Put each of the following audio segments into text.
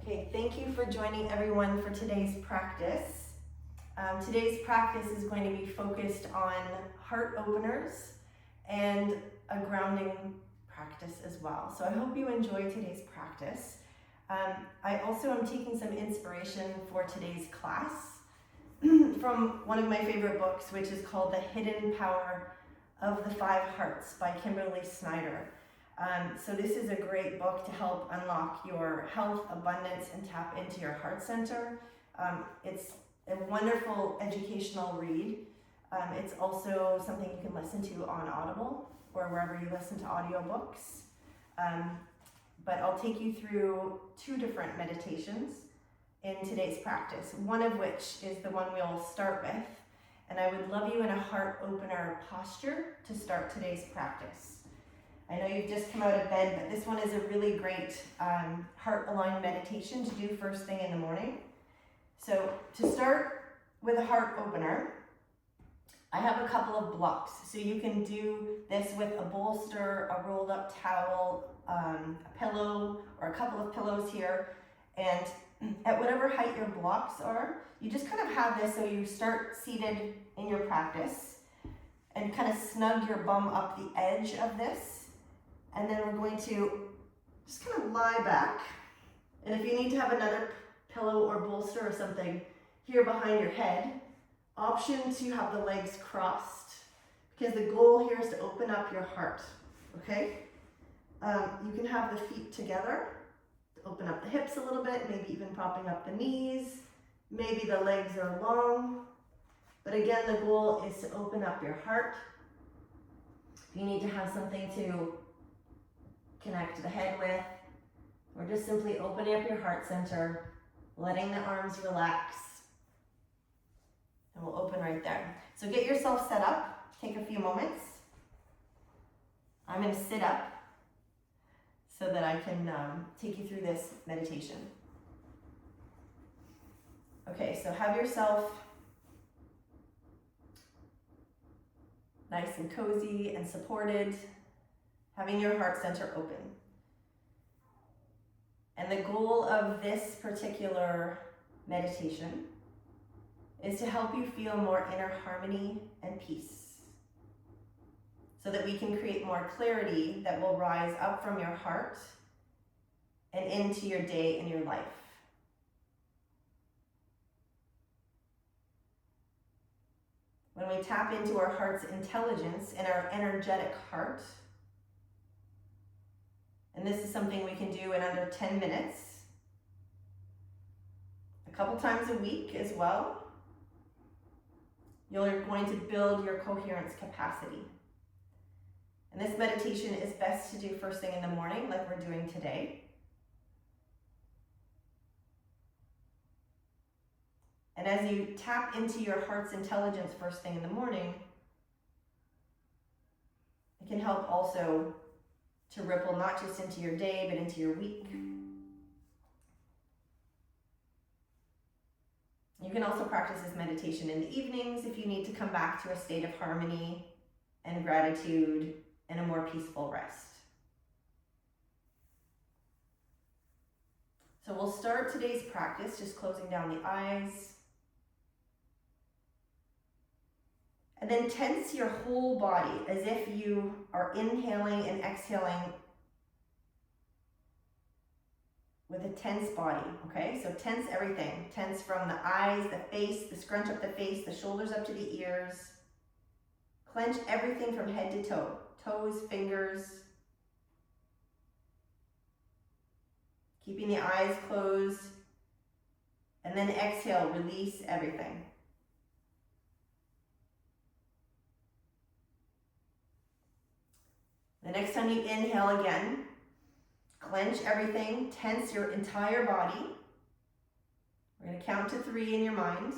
Okay, thank you for joining everyone for today's practice. Today's practice is going to be focused on heart openers and a grounding practice as well. So I hope you enjoy today's practice. I also am taking some inspiration for today's class from one of my favorite books, which is called The Hidden Power of the Five Hearts by Kimberly Snyder. So this is a great book to help unlock your health, abundance, and tap into your heart center. It's a wonderful educational read. It's also something you can listen to on Audible or wherever you listen to audiobooks. But I'll take you through two different meditations in today's practice, one of which is the one we'll start with. And I would love you in a heart opener posture to start today's practice. I know you've just come out of bed, but this one is a really great heart aligned meditation to do first thing in the morning. So to start with a heart opener, I have a couple of blocks. So you can do this with a bolster, a rolled up towel, a pillow, or a couple of pillows here. And at whatever height your blocks are, you just kind of have this so you start seated in your practice and kind of snug your bum up the edge of this. And then we're going to just kind of lie back. And if you need to have another pillow or bolster or something here behind your head, option to have the legs crossed, because the goal here is to open up your heart, okay? You can have the feet together, to open up the hips a little bit, maybe even propping up the knees. Maybe the legs are long, but again, the goal is to open up your heart. If you need to have something to connect the head with, or just simply opening up your heart center, letting the arms relax, and we'll open right there. So get yourself set up, take a few moments. I'm going to sit up so that I can take you through this meditation. Okay, so have yourself nice and cozy and supported, having your heart center open. And the goal of this particular meditation is to help you feel more inner harmony and peace, so that we can create more clarity that will rise up from your heart and into your day and your life. When we tap into our heart's intelligence and our energetic heart, and this is something we can do in under 10 minutes, a couple times a week as well, you're going to build your coherence capacity. And this meditation is best to do first thing in the morning, like we're doing today. And as you tap into your heart's intelligence first thing in the morning, it can help also to ripple not just into your day, but into your week. You can also practice this meditation in the evenings if you need to come back to a state of harmony and gratitude and a more peaceful rest. So we'll start today's practice just closing down the eyes. And then tense your whole body as if you are inhaling and exhaling with a tense body, okay? So tense everything. Tense from the eyes, the face, the scrunch up the face, the shoulders up to the ears. Clench everything from head to toe. Toes, fingers. Keeping the eyes closed. And then exhale, release everything. The next time you inhale again, clench everything, tense your entire body. We're going to count to 3 in your mind.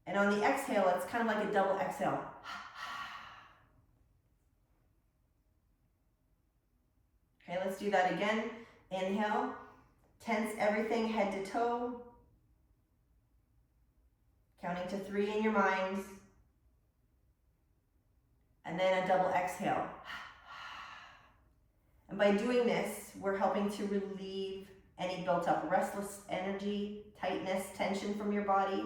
And on the exhale, it's kind of like a double exhale. Okay, let's do that again. Inhale, tense everything head to toe. Counting to 3 in your mind. And then a double exhale. And by doing this, we're helping to relieve any built up restless energy, tightness, tension from your body,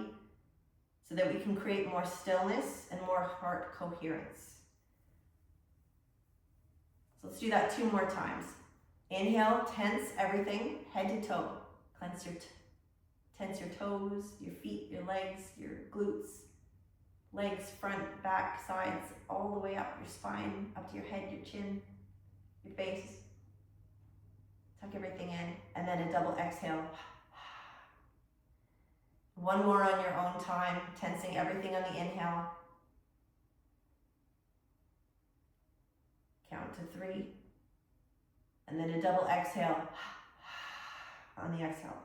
so that we can create more stillness and more heart coherence. So let's do that 2 more times. Inhale, tense everything, head to toe. Tense your toes, your feet, your legs, your glutes, legs, front, back, sides, all the way up your spine, up to your head, your chin, your face. Tuck everything in, and then a double exhale. 1 more on your own time, tensing everything on the inhale. Count to 3. And then a double exhale on the exhale.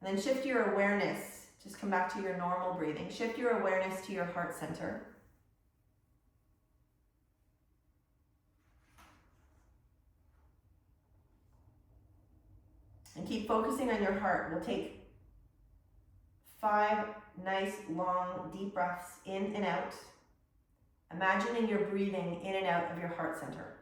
And then shift your awareness, just come back to your normal breathing. Shift your awareness to your heart center. And keep focusing on your heart. We'll take 5 nice, long, deep breaths in and out. Imagining you're breathing in and out of your heart center.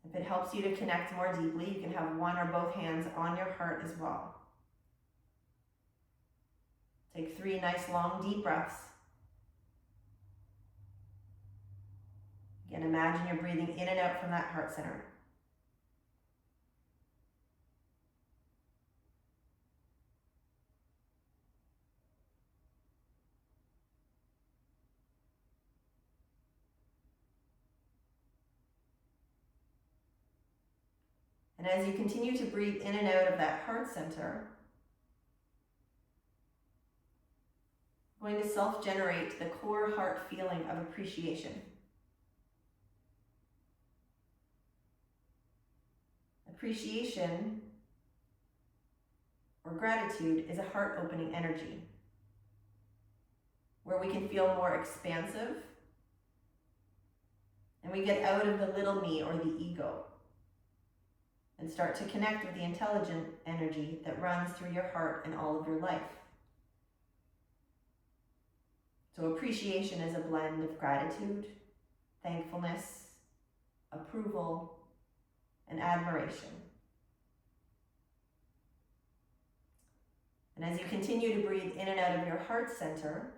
If it helps you to connect more deeply, you can have one or both hands on your heart as well. Take 3 nice, long, deep breaths. Again, imagine you're breathing in and out from that heart center. And as you continue to breathe in and out of that heart center, I'm going to self-generate the core heart feeling of appreciation. Appreciation or gratitude is a heart-opening energy where we can feel more expansive and we get out of the little me or the ego and start to connect with the intelligent energy that runs through your heart and all of your life. So appreciation is a blend of gratitude, thankfulness, approval, and admiration. And as you continue to breathe in and out of your heart center,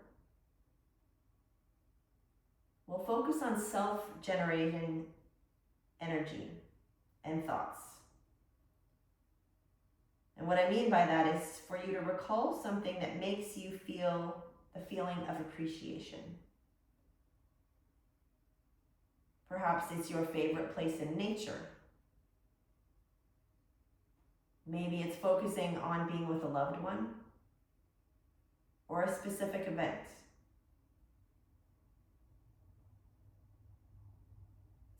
we'll focus on self-generating energy and thoughts. And what I mean by that is for you to recall something that makes you feel the feeling of appreciation. Perhaps it's your favorite place in nature. Maybe it's focusing on being with a loved one or a specific event.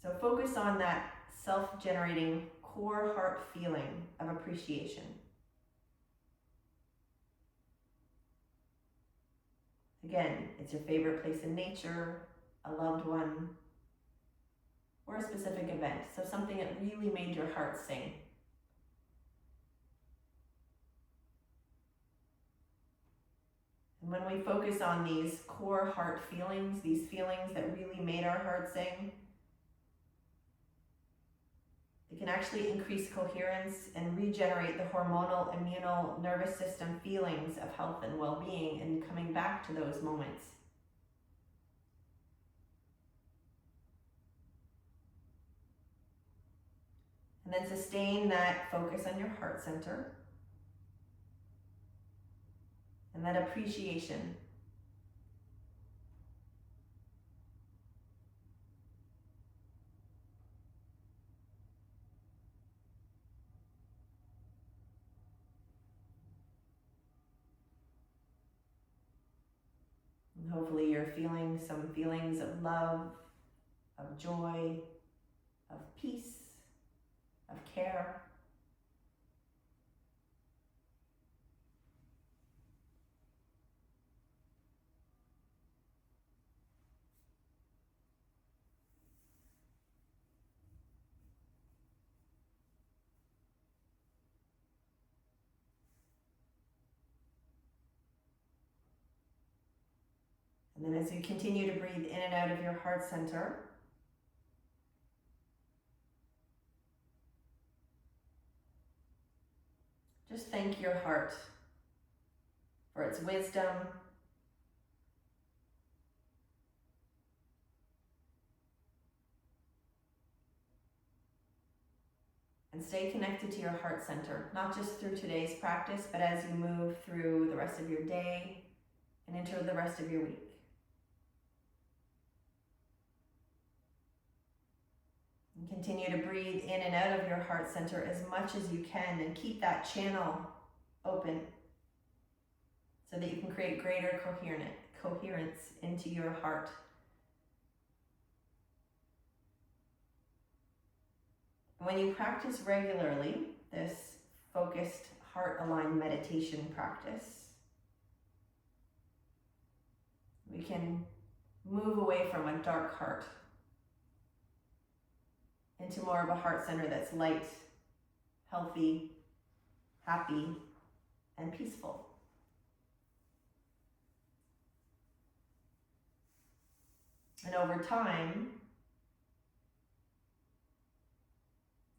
So focus on that self-generating core heart feeling of appreciation. Again, it's your favorite place in nature, a loved one, or a specific event. So something that really made your heart sing. And when we focus on these core heart feelings, these feelings that really made our heart sing, it can actually increase coherence and regenerate the hormonal, immunal, nervous system feelings of health and well-being and coming back to those moments. And then sustain that focus on your heart center and that appreciation. And hopefully you're feeling some feelings of love, of joy, of peace, of care. And then as you continue to breathe in and out of your heart center, just thank your heart for its wisdom, and stay connected to your heart center, not just through today's practice, but as you move through the rest of your day and into the rest of your week. And continue to breathe in and out of your heart center as much as you can, and keep that channel open so that you can create greater coherence into your heart. When you practice regularly this focused heart-aligned meditation practice, we can move away from a dark heart into more of a heart center that's light, healthy, happy, and peaceful. And over time,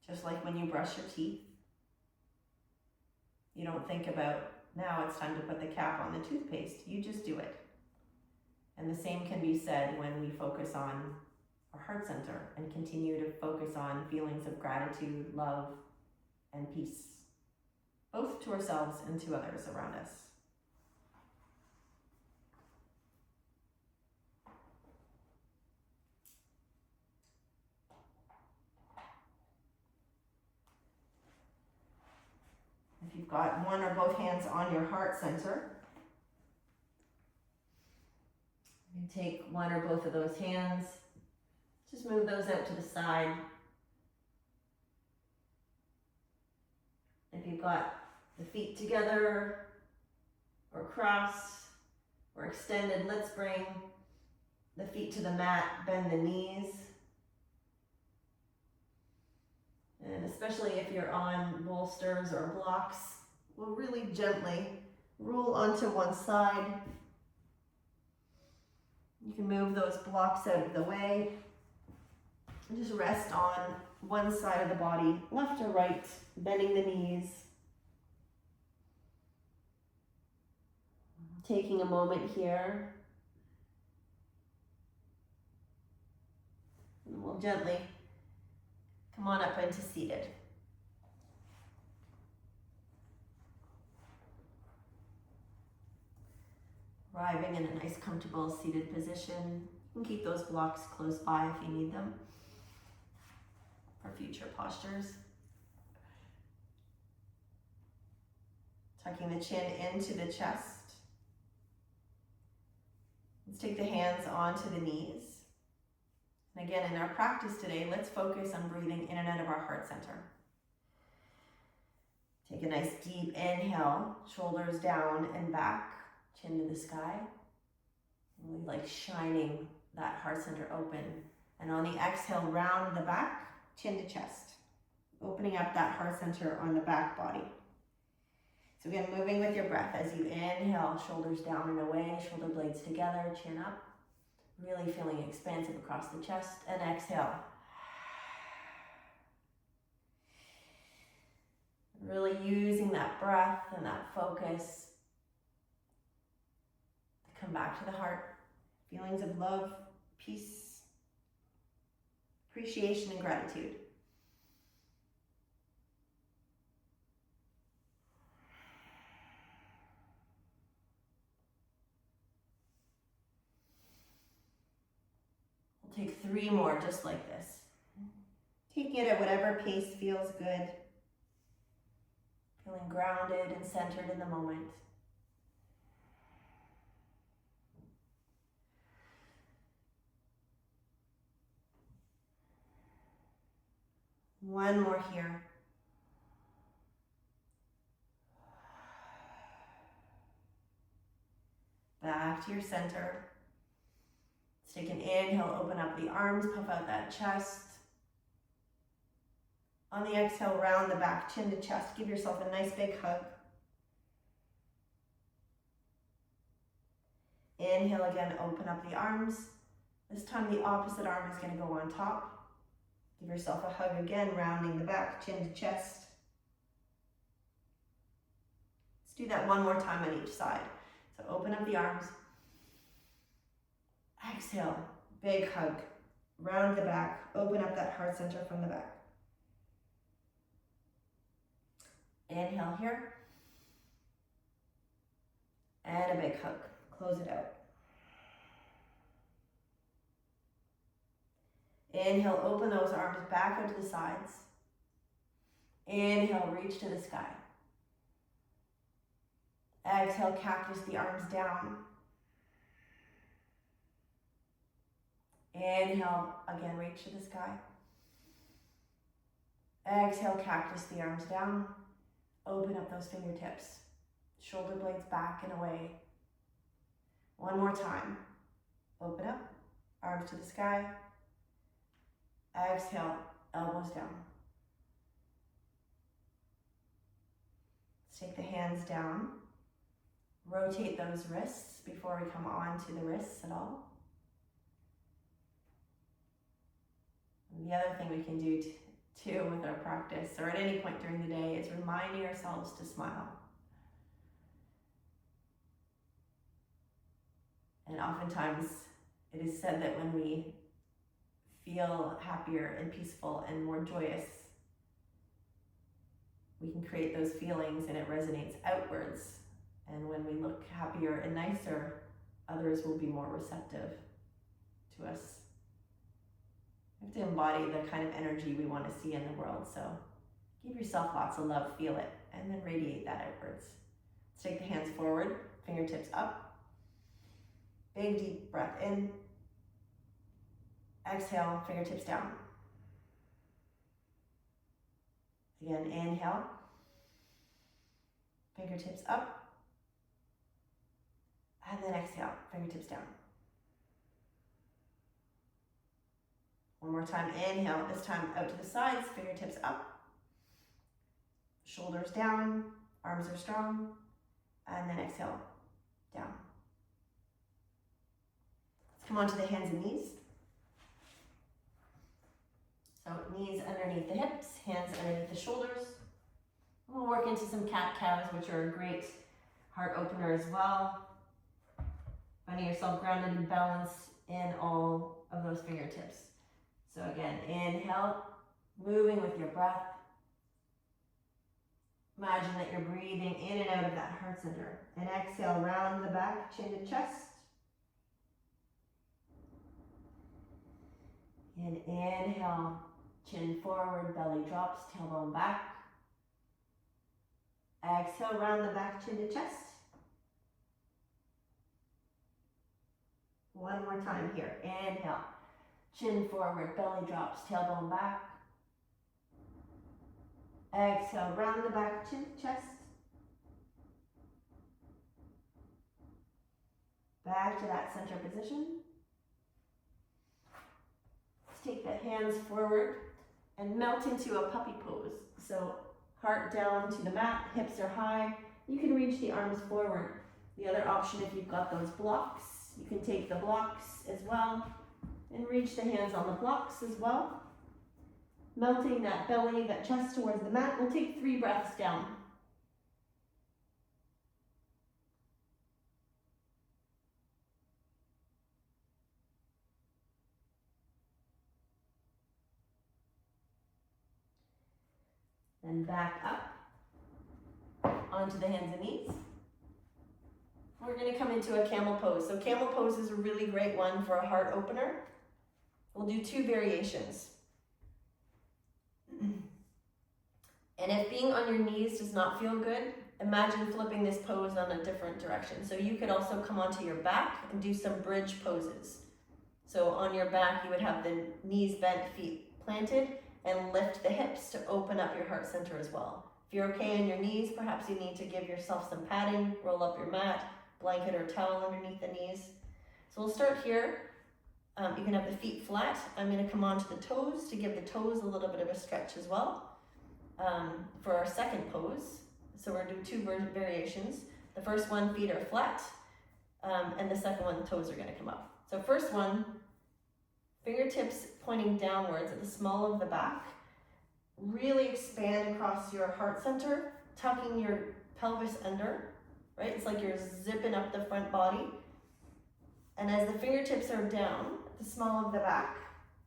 just like when you brush your teeth, you don't think about, now it's time to put the cap on the toothpaste. You just do it. And the same can be said when we focus on our heart center and continue to focus on feelings of gratitude, love, and peace, both to ourselves and to others around us. If you've got one or both hands on your heart center, you can take one or both of those hands, just move those out to the side. If you've got the feet together or crossed or extended, let's bring the feet to the mat, bend the knees. And especially if you're on bolsters or blocks, we'll really gently roll onto one side. You can move those blocks out of the way and just rest on one side of the body, left or right, bending the knees. Taking a moment here. And we'll gently come on up into seated. Arriving in a nice, comfortable seated position. You can keep those blocks close by if you need them for future postures. Tucking the chin into the chest. Let's take the hands onto the knees. And again, in our practice today, let's focus on breathing in and out of our heart center. Take a nice deep inhale, shoulders down and back, chin to the sky. Really like shining that heart center open. And on the exhale, round the back, chin to chest. Opening up that heart center on the back body. So again, moving with your breath as you inhale, shoulders down and away, shoulder blades together, chin up. Really feeling expansive across the chest, and exhale. Really using that breath and that focus to come back to the heart. Feelings of love, peace, appreciation, and gratitude. We'll take 3 more just like this. Taking it at whatever pace feels good. Feeling grounded and centered in the moment. One more here. Back to your center. Let's take an inhale, open up the arms, puff out that chest. On the exhale, round the back, chin to chest. Give yourself a nice big hug. Inhale again, open up the arms. This time the opposite arm is going to go on top. Give yourself a hug again, rounding the back, chin to chest. Let's do that one more time on each side. So open up the arms. Exhale, big hug. Round the back, open up that heart center from the back. Inhale here. And a big hug. Close it out. Inhale, open those arms back out to the sides. Inhale, reach to the sky. Exhale, cactus the arms down. Inhale, again, reach to the sky. Exhale, cactus the arms down. Open up those fingertips. Shoulder blades back and away. One more time. Open up, arms to the sky. Exhale, elbows down. Let's take the hands down. Rotate those wrists before we come on to the wrists at all. And the other thing we can do too with our practice, or at any point during the day, is reminding ourselves to smile. And oftentimes it is said that when we feel happier and peaceful and more joyous, we can create those feelings and it resonates outwards. And when we look happier and nicer, others will be more receptive to us. We have to embody the kind of energy we want to see in the world. So give yourself lots of love, feel it, and then radiate that outwards. Let's take the hands forward, fingertips up. Big deep breath in. Exhale, fingertips down. Again, inhale. Fingertips up. And then exhale, fingertips down. One more time, inhale, this time out to the sides, fingertips up. Shoulders down, arms are strong. And then exhale, down. Let's come on to the hands and knees. So knees underneath the hips, hands underneath the shoulders. We'll work into some cat-cows, which are a great heart opener as well. Finding yourself grounded and balanced in all of those fingertips. So again, inhale, moving with your breath. Imagine that you're breathing in and out of that heart center. And exhale, round the back, chin to chest. And inhale, chin forward, belly drops, tailbone back. Exhale, round the back, chin to chest. One more time here. Inhale, chin forward, belly drops, tailbone back. Exhale, round the back, chin to chest. Back to that center position. Let's take the hands forward and melt into a puppy pose. So heart down to the mat, hips are high. You can reach the arms forward. The other option, if you've got those blocks, you can take the blocks as well and reach the hands on the blocks as well. Melting that belly, that chest towards the mat. We'll take 3 breaths down. Then back up onto the hands and knees. We're going to come into a camel pose. So camel pose is a really great one for a heart opener. We'll do 2 variations. And if being on your knees does not feel good, imagine flipping this pose on a different direction. So you could also come onto your back and do some bridge poses. So on your back, you would have the knees bent, feet planted, and lift the hips to open up your heart center as well. If you're okay on your knees, perhaps you need to give yourself some padding, roll up your mat, blanket or towel underneath the knees. So we'll start here. You can have the feet flat. I'm going to come onto the toes to give the toes a little bit of a stretch as well for our second pose. So we're doing 2 variations. The first one, feet are flat. and the second one, the toes are gonna come up. So first one, fingertips pointing downwards at the small of the back. Really expand across your heart center, tucking your pelvis under, right? It's like you're zipping up the front body. And as the fingertips are down at the small of the back,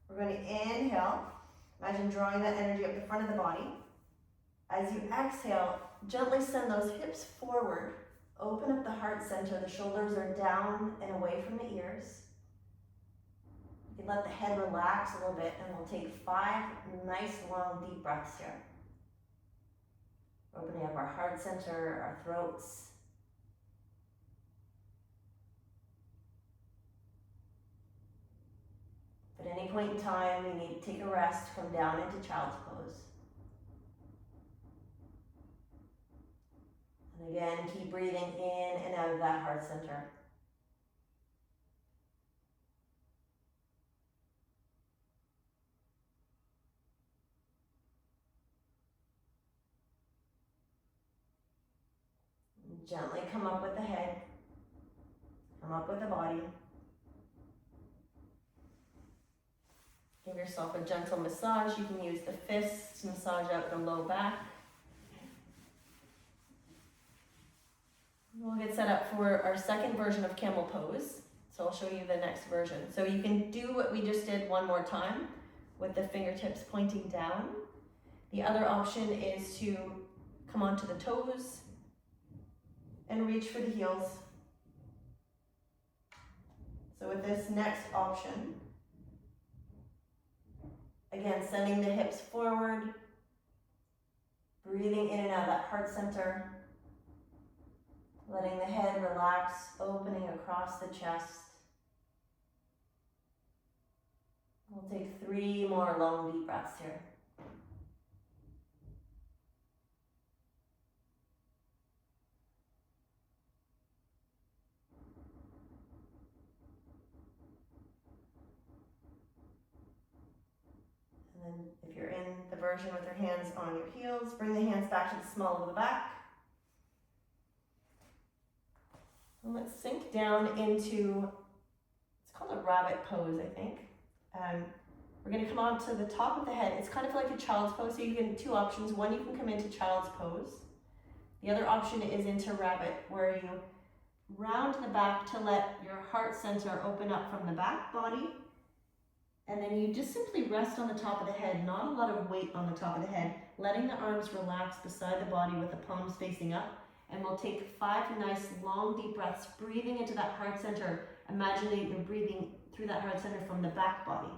we're going to inhale. Imagine drawing that energy up the front of the body. As you exhale, gently send those hips forward. Open up the heart center. The shoulders are down and away from the ears. You can let the head relax a little bit, and we'll take 5 nice long deep breaths here. Opening up our heart center, our throats. If at any point in time you need to take a rest, come down into child's pose. And again, keep breathing in and out of that heart center. Gently come up with the head, come up with the body. Give yourself a gentle massage. You can use the fists to massage out the low back. We'll get set up for our second version of camel pose. So I'll show you the next version. So you can do what we just did one more time with the fingertips pointing down. The other option is to come onto the toes and reach for the heels. So with this next option, again, sending the hips forward, breathing in and out of that heart center, letting the head relax, opening across the chest. We'll take 3 more long deep breaths here. And then if you're in the version with your hands on your heels, bring the hands back to the small of the back. And let's sink down into, it's called a rabbit pose, I think. We're going to come on to the top of the head. It's kind of like a child's pose, so you can 2 options. One, you can come into child's pose. The other option is into rabbit, where you round the back to let your heart center open up from the back body. And then you just simply rest on the top of the head, not a lot of weight on the top of the head, letting the arms relax beside the body with the palms facing up. And we'll take 5 nice long deep breaths, breathing into that heart center. Imagining you're breathing through that heart center from the back body.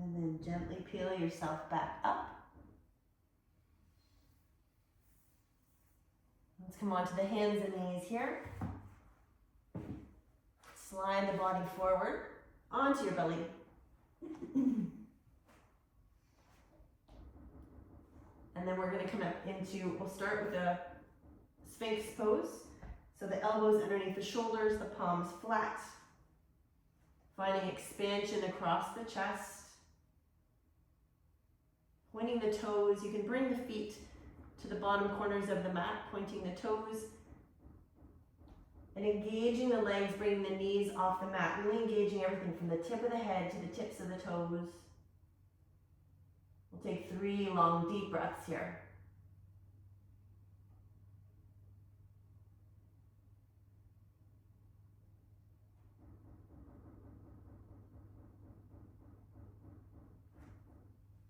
And then gently peel yourself back up. Let's come onto the hands and knees here. Slide the body forward onto your belly. And then we're going to come up into, we'll start with a Sphinx pose. So the elbows underneath the shoulders, the palms flat. Finding expansion across the chest. Pointing the toes, you can bring the feet to the bottom corners of the mat, pointing the toes. And engaging the legs, bringing the knees off the mat, really engaging everything from the tip of the head to the tips of the toes. We'll take 3 long deep breaths here.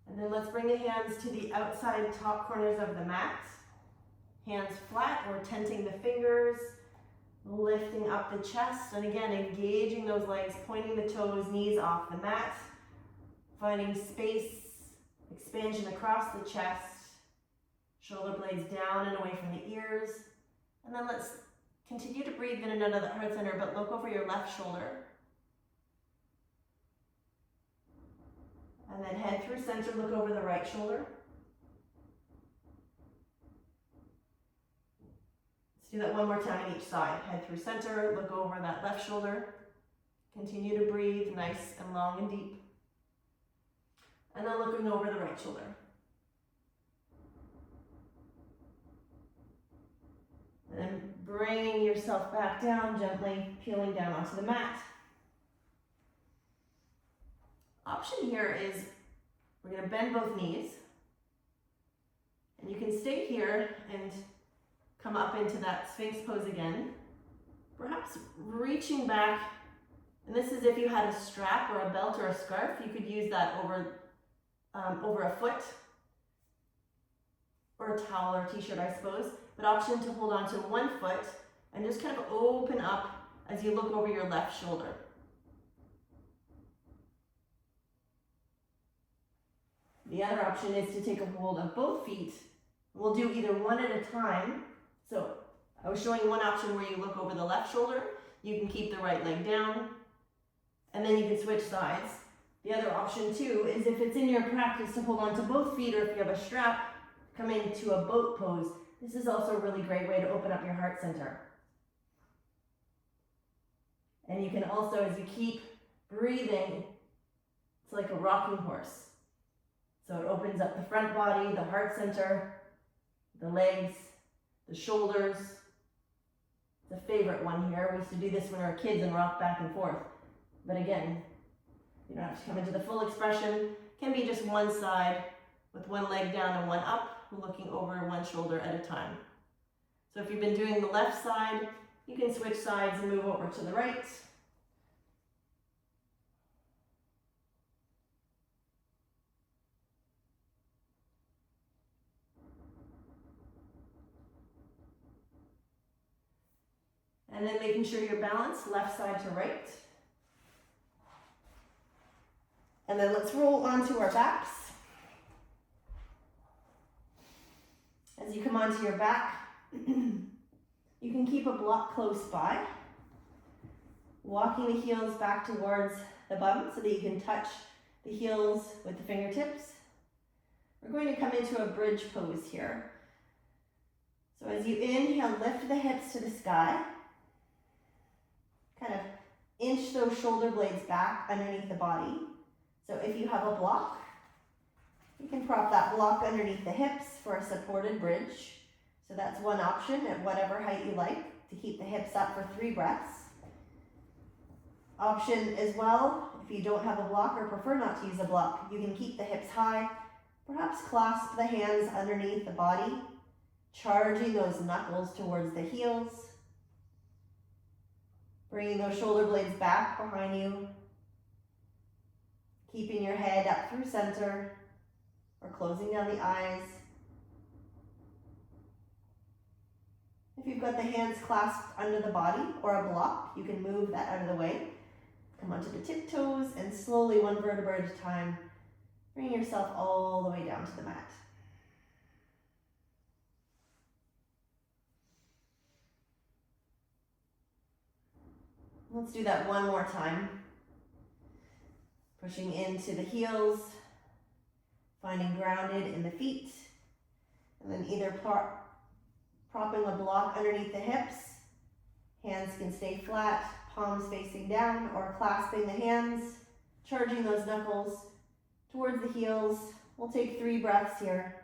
And then let's bring the hands to the outside top corners of the mat. Hands flat, or tenting the fingers, lifting up the chest, and again, engaging those legs, pointing the toes, knees off the mat, finding space, expansion across the chest, shoulder blades down and away from the ears. And then let's continue to breathe in and out of the heart center, but look over your left shoulder. And then head through center, look over the right shoulder. Let's do that one more time on each side. Head through center, look over that left shoulder. Continue to breathe nice and long and deep. And then looking over the right shoulder. And then bringing yourself back down, gently peeling down onto the mat. Option here is we're going to bend both knees. And you can stay here and come up into that Sphinx pose again. Perhaps reaching back, and this is if you had a strap or a belt or a scarf, you could use that over a foot, or a towel or a t-shirt, I suppose. But option to hold on to one foot and just kind of open up as you look over your left shoulder. The other option is to take a hold of both feet. We'll do either one at a time. So I was showing one option where you look over the left shoulder. You can keep the right leg down, and then you can switch sides. The other option too is if it's in your practice to hold on to both feet, or if you have a strap, come into a boat pose. This is also a really great way to open up your heart center. And you can also, as you keep breathing, it's like a rocking horse. So it opens up the front body, the heart center, the legs, the shoulders. It's a favorite one here. We used to do this when we were kids and rock back and forth. But again, you don't have to come into the full expression. It can be just one side with one leg down and one up, looking over one shoulder at a time. So if you've been doing the left side, you can switch sides and move over to the right. And then making sure you're balanced, left side to right. And then let's roll onto our backs. As you come onto your back, you can keep a block close by, walking the heels back towards the bum so that you can touch the heels with the fingertips. We're going to come into a bridge pose here. So as you inhale, lift the hips to the sky. Kind of inch those shoulder blades back underneath the body. So if you have a block, you can prop that block underneath the hips for a supported bridge. So that's one option at whatever height you like to keep the hips up for 3 breaths. Option as well, if you don't have a block or prefer not to use a block, you can keep the hips high, perhaps clasp the hands underneath the body, charging those knuckles towards the heels, bringing those shoulder blades back behind you, keeping your head up through center, or closing down the eyes. If you've got the hands clasped under the body or a block, you can move that out of the way. Come onto the tiptoes and slowly, one vertebra at a time, bring yourself all the way down to the mat. Let's do that one more time. Pushing into the heels, finding grounded in the feet, and then either propping a block underneath the hips. Hands can stay flat, palms facing down, or clasping the hands, charging those knuckles towards the heels. We'll take 3 breaths here.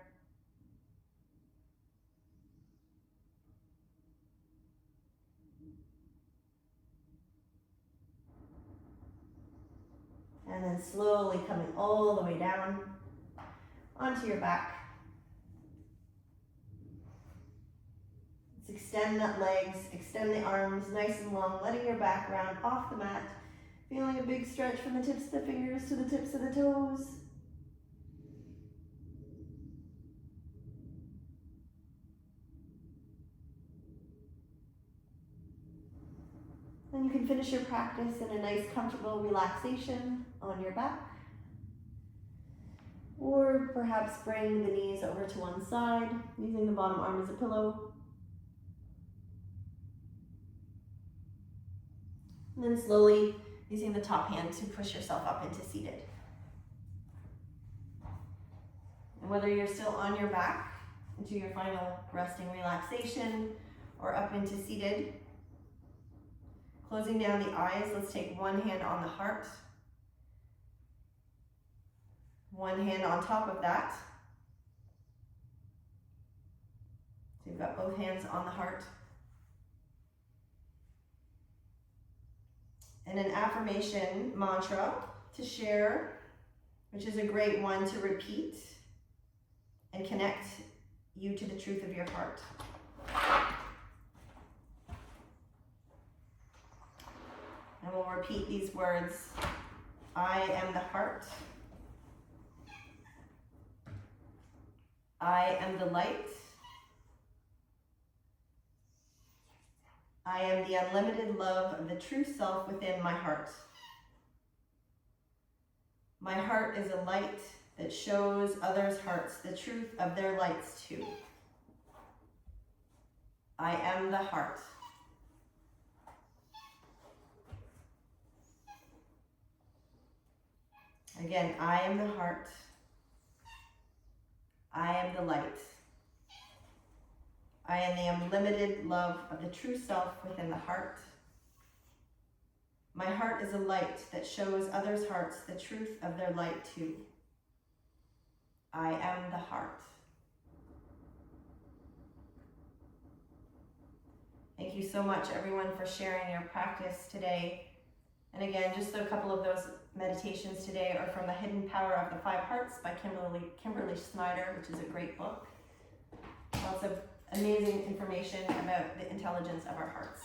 And then slowly coming all the way down onto your back. Let's extend that legs, extend the arms nice and long, letting your back round off the mat. Feeling a big stretch from the tips of the fingers to the tips of the toes. Then you can finish your practice in a nice, comfortable relaxation on your back. Or perhaps bring the knees over to one side, using the bottom arm as a pillow. And then slowly using the top hand to push yourself up into seated. And whether you're still on your back into your final resting relaxation or up into seated, closing down the eyes, let's take one hand on the heart, one hand on top of that. So you've got both hands on the heart. And an affirmation mantra to share, which is a great one to repeat and connect you to the truth of your heart. And we'll repeat these words. I am the heart. I am the light. I am the unlimited love of the true self within my heart. My heart is a light that shows others' hearts the truth of their lights too. I am the heart. Again, I am the heart. I am the light. I am the unlimited love of the true self within the heart. My heart is a light that shows others' hearts the truth of their light too. I am the heart. Thank you so much, everyone, for sharing your practice today. And again, just a couple of those meditations today are from The Hidden Power of the Five Hearts by Kimberly Snyder, which is a great book. Lots of amazing information about the intelligence of our hearts.